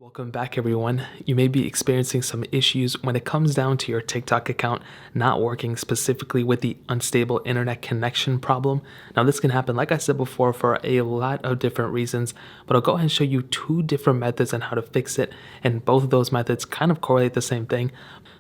Welcome back everyone. You may be experiencing some issues when it comes down to your TikTok account not working, specifically with the unstable internet connection problem. Now this can happen, like I said before, for a lot of different reasons, but I'll go ahead and show you two different methods on how to fix it, and both of those methods kind of correlate the same thing.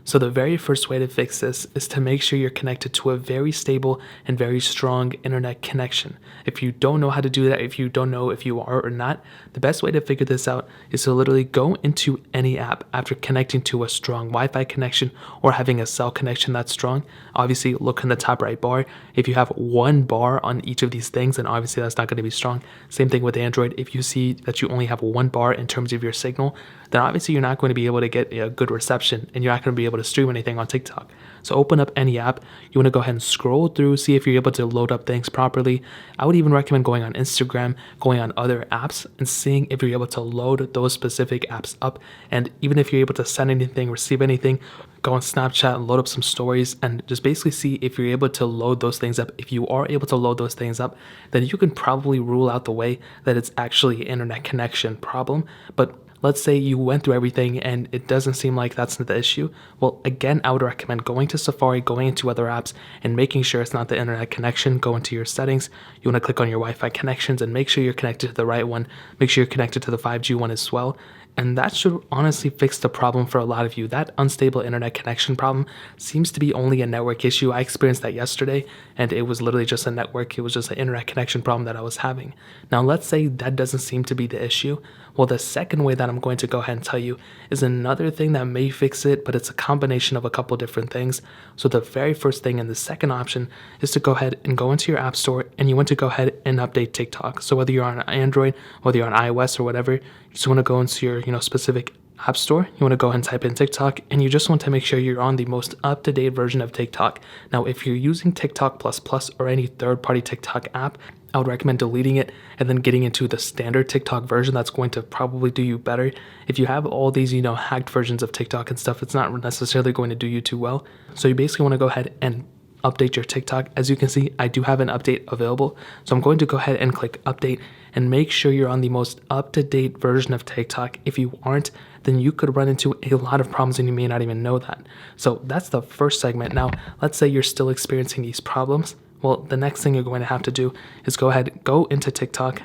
So the very first way to fix this is to make sure you're connected to a very stable and very strong internet connection. If you don't know how to do that, if you don't know if you are or not, the best way to figure this out is to literally go into any app after connecting to a strong Wi-Fi connection or having a cell connection that's strong. Obviously, look in the top right bar. If you have one bar on each of these things, then obviously that's not going to be strong. Same thing with Android. If you see that you only have one bar in terms of your signal, then obviously you're not going to be able to get a good reception and you're not going to be able to stream anything on TikTok. So open up any app. You want to go ahead and scroll through, see if you're able to load up things properly. I would even recommend going on Instagram, going on other apps, and seeing if you're able to load those specific apps up. And even if you're able to send anything, receive anything, go on Snapchat and load up some stories and just basically see if you're able to load those things up. If you are able to load those things up, then you can probably rule out the way that it's actually an internet connection problem. But let's say you went through everything and it doesn't seem like that's the issue. Well, again, I would recommend going to Safari, going into other apps, and making sure it's not the internet connection. Go into your settings. You want to click on your Wi-Fi connections and make sure you're connected to the right one. Make sure you're connected to the 5G one as well. And that should honestly fix the problem for a lot of you. That unstable internet connection problem seems to be only a network issue. I experienced that yesterday, and it was literally just a network. It was just an internet connection problem that I was having. Now, let's say that doesn't seem to be the issue. Well, the second way that I'm going to go ahead and tell you is another thing that may fix it, but it's a combination of a couple different things. So the very first thing and the second option is to go ahead and go into your app store, and you want to go ahead and update TikTok. So whether you're on Android, whether you're on iOS or whatever, you just want to go into your specific app store. You want to go ahead and type in TikTok, and you just want to make sure you're on the most up-to-date version of TikTok. Now, if you're using TikTok plus or any third-party TikTok app, I would recommend deleting it and then getting into the standard TikTok version. That's going to probably do you better. If you have all these, hacked versions of TikTok and stuff, it's not necessarily going to do you too well. So you basically want to go ahead and update your TikTok. As you can see, I do have an update available. So I'm going to go ahead and click update and make sure you're on the most up-to-date version of TikTok. If you aren't, then you could run into a lot of problems and you may not even know that. So that's the first segment. Now, let's say you're still experiencing these problems. Well, the next thing you're going to have to do is go into TikTok.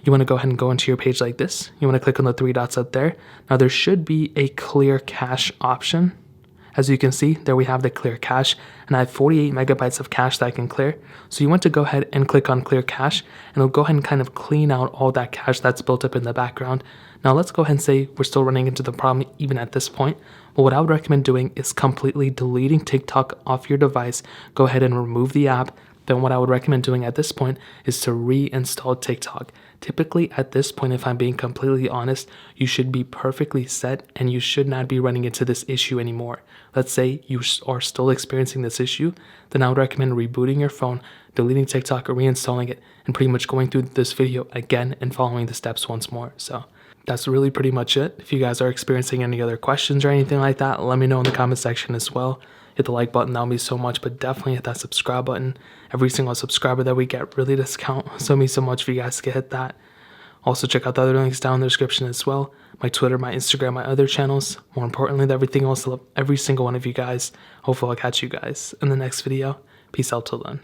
You want to go ahead and go into your page like this. You want to click on the three dots up there. Now there should be a clear cache option. As you can see, there we have the clear cache, and I have 48 megabytes of cache that I can clear. So you want to go ahead and click on clear cache, and it'll go ahead and kind of clean out all that cache that's built up in the background. Now let's go ahead and say we're still running into the problem even at this point. Well, what I would recommend doing is completely deleting TikTok off your device. Go ahead and remove the app. Then what I would recommend doing at this point is to reinstall TikTok. Typically at this point, if I'm being completely honest, you should be perfectly set and you should not be running into this issue anymore. Let's say you are still experiencing this issue, then I would recommend rebooting your phone, deleting TikTok or reinstalling it, and pretty much going through this video again and following the steps once more. So that's really pretty much it. If you guys are experiencing any other questions or anything like that, let me know in the comment section as well. Hit the like button, that would mean so much, but definitely hit that subscribe button. Every single subscriber that we get really does count, so it means so much if you guys can hit that. Also check out the other links down in the description as well. My Twitter, my Instagram, my other channels. More importantly than everything else, I love every single one of you guys. Hopefully I'll catch you guys in the next video. Peace out till then.